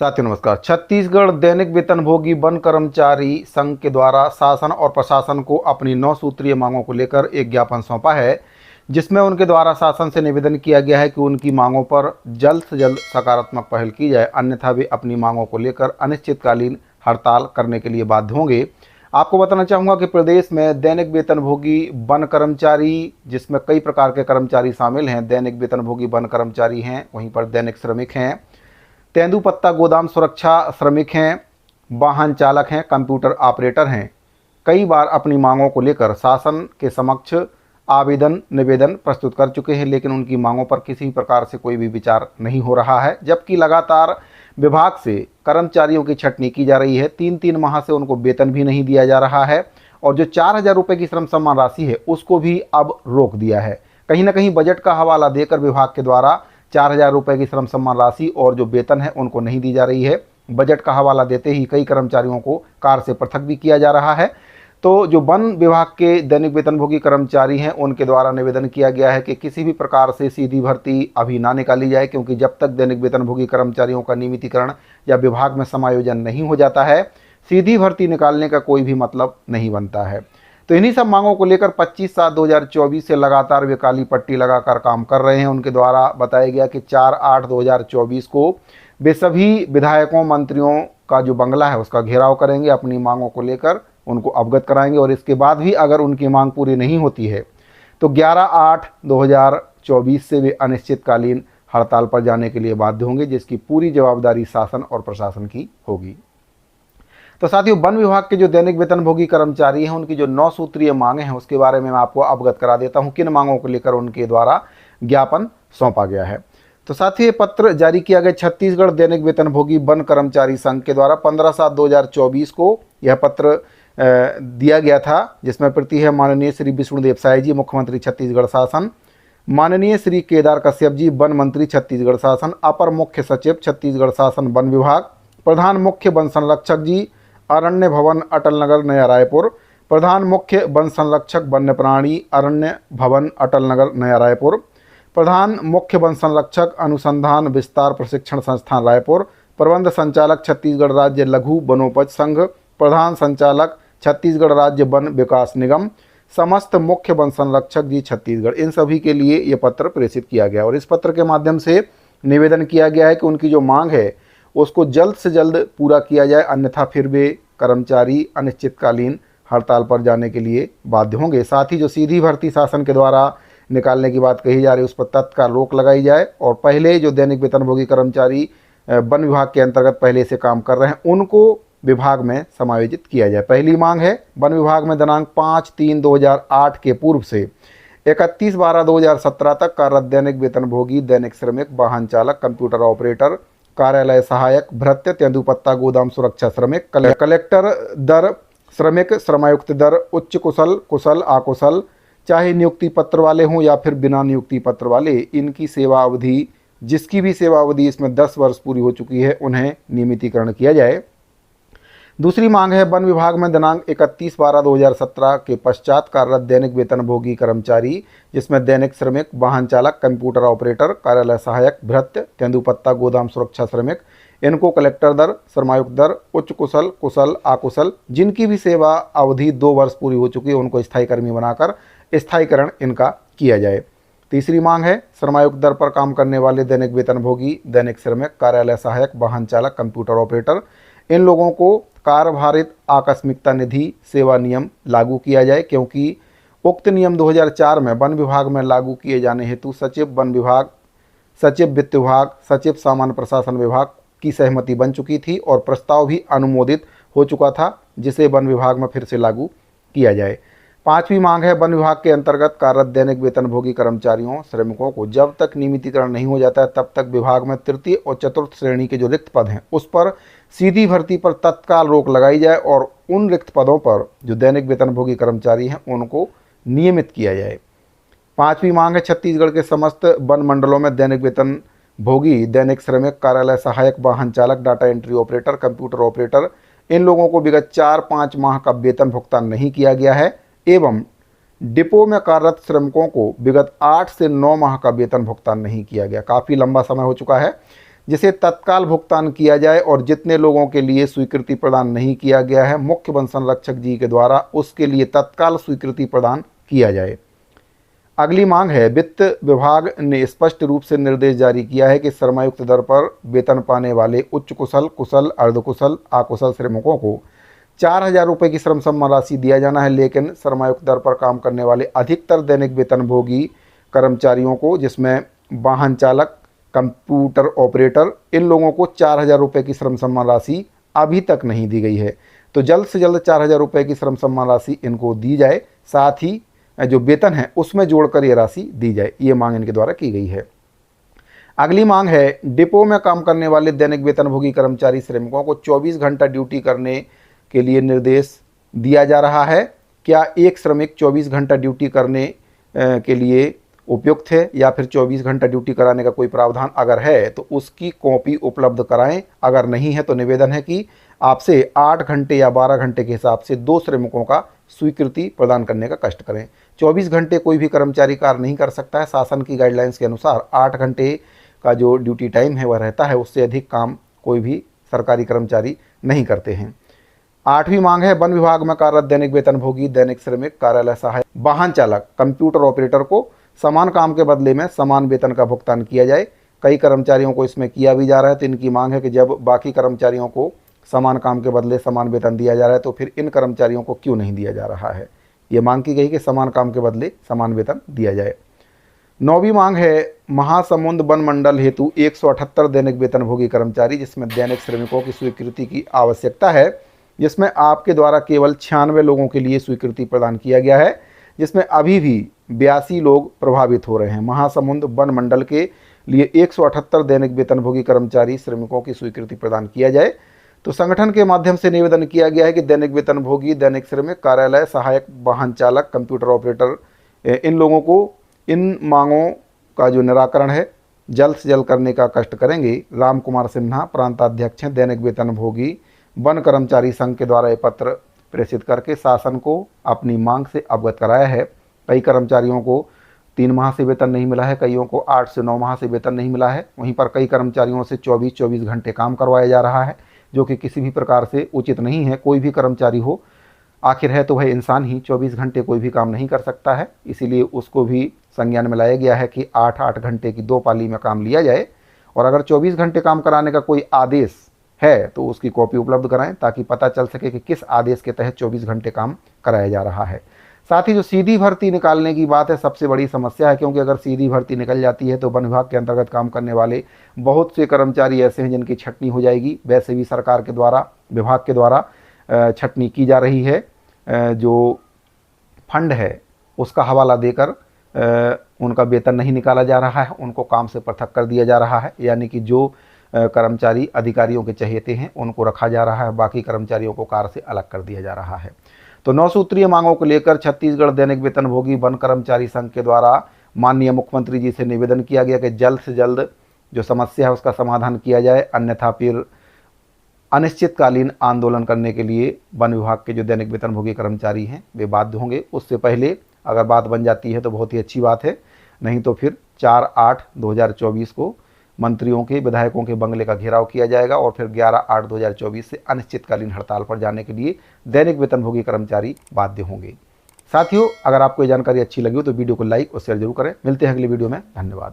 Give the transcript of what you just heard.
साथियों नमस्कार। छत्तीसगढ़ दैनिक वेतनभोगी वन कर्मचारी संघ के द्वारा शासन और प्रशासन को अपनी 9 सूत्रीय मांगों को लेकर एक ज्ञापन सौंपा है, जिसमें उनके द्वारा शासन से निवेदन किया गया है कि उनकी मांगों पर जल्द से जल्द सकारात्मक पहल की जाए, अन्यथा वे अपनी मांगों को लेकर अनिश्चितकालीन हड़ताल करने के लिए बाध्य होंगे। आपको बताना चाहूँगा कि प्रदेश में दैनिक वेतनभोगी वन कर्मचारी, जिसमें कई प्रकार के कर्मचारी शामिल हैं, दैनिक वेतनभोगी वन कर्मचारी हैं, वहीं पर दैनिक श्रमिक हैं, तेंदुपत्ता गोदाम सुरक्षा श्रमिक हैं, वाहन चालक हैं, कंप्यूटर ऑपरेटर हैं, कई बार अपनी मांगों को लेकर शासन के समक्ष आवेदन निवेदन प्रस्तुत कर चुके हैं, लेकिन उनकी मांगों पर किसी प्रकार से कोई भी विचार नहीं हो रहा है। जबकि लगातार विभाग से कर्मचारियों की छटनी की जा रही है, 3-3 माह से उनको वेतन भी नहीं दिया जा रहा है और जो 4,000 रुपये की श्रम सम्मान राशि है उसको भी अब रोक दिया है। कहीं ना कहीं बजट का हवाला देकर विभाग के द्वारा 4,000 रुपये की श्रम सम्मान राशि और जो वेतन है उनको नहीं दी जा रही है। बजट का हवाला देते ही कई कर्मचारियों को कार्य से पृथक भी किया जा रहा है। तो जो वन विभाग के दैनिक वेतनभोगी कर्मचारी हैं उनके द्वारा निवेदन किया गया है कि किसी भी प्रकार से सीधी भर्ती अभी ना निकाली जाए, क्योंकि जब तक दैनिक वेतनभोगी कर्मचारियों का नियमितीकरण या विभाग में समायोजन नहीं हो जाता है, सीधी भर्ती निकालने का कोई भी मतलब नहीं बनता है। तो इन्हीं सब मांगों को लेकर 25/7/2024 से लगातार वे काली पट्टी लगाकर काम कर रहे हैं। उनके द्वारा बताया गया कि 4/8/2024 को वे सभी विधायकों मंत्रियों का जो बंगला है उसका घेराव करेंगे, अपनी मांगों को लेकर उनको अवगत कराएंगे और इसके बाद भी अगर उनकी मांग पूरी नहीं होती है तो 11/8/2024 से वे अनिश्चितकालीन हड़ताल पर जाने के लिए बाध्य होंगे, जिसकी पूरी जवाबदारी शासन और प्रशासन की होगी। तो साथियों, वन विभाग के जो दैनिक वेतनभोगी कर्मचारी हैं उनकी जो 9 सूत्रीय मांगे हैं उसके बारे में मैं आपको अवगत करा देता हूं, किन मांगों को लेकर उनके द्वारा ज्ञापन सौंपा गया है। तो साथियों, ये पत्र जारी किया गया छत्तीसगढ़ दैनिक वेतनभोगी वन कर्मचारी संघ के द्वारा 15/7/2024 को यह पत्र दिया गया था, जिसमें प्रति है माननीय श्री विष्णुदेव साय जी, मुख्यमंत्री छत्तीसगढ़ शासन, माननीय श्री केदार कश्यप जी, वन मंत्री छत्तीसगढ़ शासन, अपर मुख्य सचिव छत्तीसगढ़ शासन वन विभाग, प्रधान मुख्य वन संरक्षक जी, अरण्य भवन अटल नगर नया रायपुर, प्रधान मुख्य वन संरक्षक वन्य प्राणी, अरण्य भवन अटल नगर नया रायपुर, प्रधान मुख्य वन संरक्षक अनुसंधान विस्तार प्रशिक्षण संस्थान रायपुर, प्रबंध संचालक छत्तीसगढ़ राज्य लघु वनोपज संघ, प्रधान संचालक छत्तीसगढ़ राज्य वन विकास निगम, समस्त मुख्य वन संरक्षक जी छत्तीसगढ़, इन सभी के लिए ये पत्र प्रेषित किया गया और इस पत्र के माध्यम से निवेदन किया गया है कि उनकी जो मांग है उसको जल्द से जल्द पूरा किया जाए, अन्यथा फिर वे कर्मचारी अनिश्चितकालीन हड़ताल पर जाने के लिए बाध्य होंगे। साथ ही जो सीधी भर्ती शासन के द्वारा निकालने की बात कही जा रही है उस पर तत्काल रोक लगाई जाए और पहले जो दैनिक वेतनभोगी कर्मचारी वन विभाग के अंतर्गत पहले से काम कर रहे हैं उनको विभाग में समायोजित किया जाए। पहली मांग है वन विभाग में दिनांक 5/3/2008 के पूर्व से 31/12/2017 तक कार्यरत दैनिक वेतनभोगी, दैनिक श्रमिक, वाहन चालक, कंप्यूटर ऑपरेटर, कार्यालय सहायक, भृत्य, तेंदुपत्ता गोदाम सुरक्षा श्रमिक, कलेक्टर दर श्रमिक, श्रमायुक्त दर, उच्च कुशल, कुशल, अकुशल, चाहे नियुक्ति पत्र वाले हों या फिर बिना नियुक्ति पत्र वाले, इनकी सेवा अवधि, जिसकी भी सेवा अवधि इसमें 10 वर्ष पूरी हो चुकी है, उन्हें नियमितीकरण किया जाए। दूसरी मांग है वन विभाग में दिनांक 31/12/2017 के पश्चात कार्यरत दैनिक वेतनभोगी कर्मचारी, जिसमें दैनिक श्रमिक, वाहन चालक, कंप्यूटर ऑपरेटर, कार्यालय सहायक, भृत्य, तेंदुपत्ता गोदाम सुरक्षा श्रमिक, इनको कलेक्टर दर, श्रमायुक्त दर, उच्च कुशल, कुशल, अकुशल, जिनकी भी सेवा अवधि 2 वर्ष पूरी हो चुकी है उनको स्थायी कर्मी बनाकर स्थायीकरण इनका किया जाए। तीसरी मांग है श्रमायुक्त दर पर काम करने वाले दैनिक वेतनभोगी, दैनिक श्रमिक, कार्यालय सहायक, वाहन चालक, कंप्यूटर ऑपरेटर, इन लोगों को कार्यभारित आकस्मिकता निधि सेवा नियम लागू किया जाए, क्योंकि उक्त नियम 2004 में वन विभाग में लागू किए जाने हेतु सचिव वन विभाग, सचिव वित्त विभाग, सचिव सामान्य प्रशासन विभाग की सहमति बन चुकी थी और प्रस्ताव भी अनुमोदित हो चुका था, जिसे वन विभाग में फिर से लागू किया जाए। पांचवी मांग है वन विभाग के अंतर्गत कार्यरत दैनिक वेतनभोगी कर्मचारियों, श्रमिकों को जब तक नियमितीकरण नहीं हो जाता है तब तक विभाग में तृतीय और चतुर्थ श्रेणी के जो रिक्त पद हैं उस पर सीधी भर्ती पर तत्काल रोक लगाई जाए और उन रिक्त पदों पर जो दैनिक वेतनभोगी कर्मचारी हैं उनको नियमित किया जाए। पांचवी मांग है छत्तीसगढ़ के समस्त वन मंडलों में दैनिक वेतनभोगी, दैनिक श्रमिक, कार्यालय सहायक, वाहन चालक, data entry operator, computer operator, इन लोगों को विगत 4-5 माह का वेतन भुगतान नहीं किया गया है एवं डिपो में कार्यरत श्रमिकों को विगत 8 से 9 माह का वेतन भुगतान नहीं किया गया। काफ़ी लंबा समय हो चुका है। जिसे तत्काल भुगतान किया जाए और जितने लोगों के लिए स्वीकृति प्रदान नहीं किया गया है मुख्य वन संरक्षक जी के द्वारा उसके लिए तत्काल स्वीकृति प्रदान किया जाए। अगली मांग है, वित्त विभाग ने स्पष्ट रूप से निर्देश जारी किया है कि श्रमायुक्त दर पर वेतन पाने वाले उच्च कुशल, कुशल, अर्धकुशल, अकुशल श्रमिकों को 4,000 रुपये की श्रम सम्मान राशि दिया जाना है, लेकिन श्रमायुक्त दर पर काम करने वाले अधिकतर दैनिक वेतनभोगी कर्मचारियों को, जिसमें वाहन चालक, कंप्यूटर ऑपरेटर, इन लोगों को 4,000 रुपये की श्रम सम्मान राशि अभी तक नहीं दी गई है। तो जल्द से जल्द 4,000 रुपये की श्रम सम्मान राशि इनको दी जाए, साथ ही जो वेतन है उसमें जोड़कर ये राशि दी जाए, ये मांग इनके द्वारा की गई है। अगली मांग है, डिपो में काम करने वाले दैनिक वेतनभोगी कर्मचारी श्रमिकों को 24 घंटा ड्यूटी करने के लिए निर्देश दिया जा रहा है। क्या एक श्रमिक 24 घंटा ड्यूटी करने के लिए उपयुक्त है या फिर 24 घंटा ड्यूटी कराने का कोई प्रावधान अगर है तो उसकी कॉपी उपलब्ध कराएं। अगर नहीं है तो निवेदन है कि आपसे 8 घंटे या 12 घंटे के हिसाब से 2 श्रमिकों का स्वीकृति प्रदान करने का कष्ट करें। 24 घंटे कोई भी कर्मचारी कार्य नहीं कर सकता है। शासन की गाइडलाइंस के अनुसार 8 घंटे का जो ड्यूटी टाइम है वह रहता है, उससे अधिक काम कोई भी सरकारी कर्मचारी नहीं करते हैं। 8वीं मांग है, वन विभाग में कार्यरत दैनिक वेतनभोगी, दैनिक श्रमिक, कार्यालय सहायक, वाहन चालक, कंप्यूटर ऑपरेटर को समान काम के बदले में समान वेतन का भुगतान किया जाए। कई कर्मचारियों को इसमें किया भी जा रहा है, तो इनकी मांग है कि जब बाकी कर्मचारियों को समान काम के बदले समान वेतन दिया जा रहा है तो फिर इन कर्मचारियों को क्यों नहीं दिया जा रहा है। ये मांग की गई कि समान काम के बदले समान वेतन दिया जाए। 9वीं मांग है, महासमुंद वन मंडल हेतु 178 दैनिक वेतनभोगी कर्मचारी, जिसमें दैनिक श्रमिकों की स्वीकृति की आवश्यकता है, जिसमें आपके द्वारा केवल 96 लोगों के लिए स्वीकृति प्रदान किया गया है, जिसमें अभी भी 82 लोग प्रभावित हो रहे हैं। महासमुंद वन मंडल के लिए 178 दैनिक वेतनभोगी कर्मचारी श्रमिकों की स्वीकृति प्रदान किया जाए। तो संगठन के माध्यम से निवेदन किया गया है कि दैनिक वेतनभोगी, दैनिक श्रमिक, कार्यालय सहायक, वाहन चालक, कंप्यूटर ऑपरेटर, इन लोगों को इन मांगों का जो निराकरण है जल्द से जल्द करने का कष्ट करेंगे। राम कुमार सिन्हा, प्रांताध्यक्ष हैं, दैनिक वेतनभोगी वन कर्मचारी संघ के द्वारा ये पत्र प्रेषित करके शासन को अपनी मांग से अवगत कराया है। कई कर्मचारियों को 3 माह से वेतन नहीं मिला है, कईयों को 8 से 9 माह से वेतन नहीं मिला है। वहीं पर कई कर्मचारियों से 24-24 घंटे काम करवाया जा रहा है, जो कि किसी भी प्रकार से उचित नहीं है। कोई भी कर्मचारी हो, आखिर है तो वह इंसान ही, 24 घंटे कोई भी काम नहीं कर सकता है। इसीलिए उसको भी संज्ञान में लाया गया है कि 8-8 घंटे की 2 पाली में काम लिया जाए, और अगर 24 घंटे काम कराने का कोई आदेश है तो उसकी कॉपी उपलब्ध कराएं, ताकि पता चल सके कि किस आदेश के तहत 24 घंटे काम कराया जा रहा है। साथ ही जो सीधी भर्ती निकालने की बात है, सबसे बड़ी समस्या है, क्योंकि अगर सीधी भर्ती निकल जाती है तो वन विभाग के अंतर्गत काम करने वाले बहुत से कर्मचारी ऐसे हैं जिनकी छटनी हो जाएगी। वैसे भी सरकार के द्वारा, विभाग के द्वारा छटनी की जा रही है। जो फंड है उसका हवाला देकर उनका वेतन नहीं निकाला जा रहा है, उनको काम से पृथक कर दिया जा रहा है। यानी कि जो कर्मचारी अधिकारियों के चहेते हैं उनको रखा जा रहा है, बाकी कर्मचारियों को कार्य से अलग कर दिया जा रहा है। तो 9 सूत्रीय मांगों को लेकर छत्तीसगढ़ दैनिक वेतनभोगी वन कर्मचारी संघ के द्वारा माननीय मुख्यमंत्री जी से निवेदन किया गया कि जल्द से जल्द जो समस्या है उसका समाधान किया जाए, अन्यथा फिर अनिश्चितकालीन आंदोलन करने के लिए वन विभाग के जो दैनिक वेतनभोगी कर्मचारी हैं वे बाध्य होंगे। उससे पहले अगर बात बन जाती है तो बहुत ही अच्छी बात है, नहीं तो फिर 4/8/2024 को मंत्रियों के, विधायकों के बंगले का घेराव किया जाएगा और फिर 11/8/2024 से अनिश्चितकालीन हड़ताल पर जाने के लिए दैनिक वेतनभोगी कर्मचारी बाध्य होंगे। साथियों, अगर आपको ये जानकारी अच्छी लगी हो तो वीडियो को लाइक और शेयर जरूर करें। मिलते हैं अगली वीडियो में। धन्यवाद।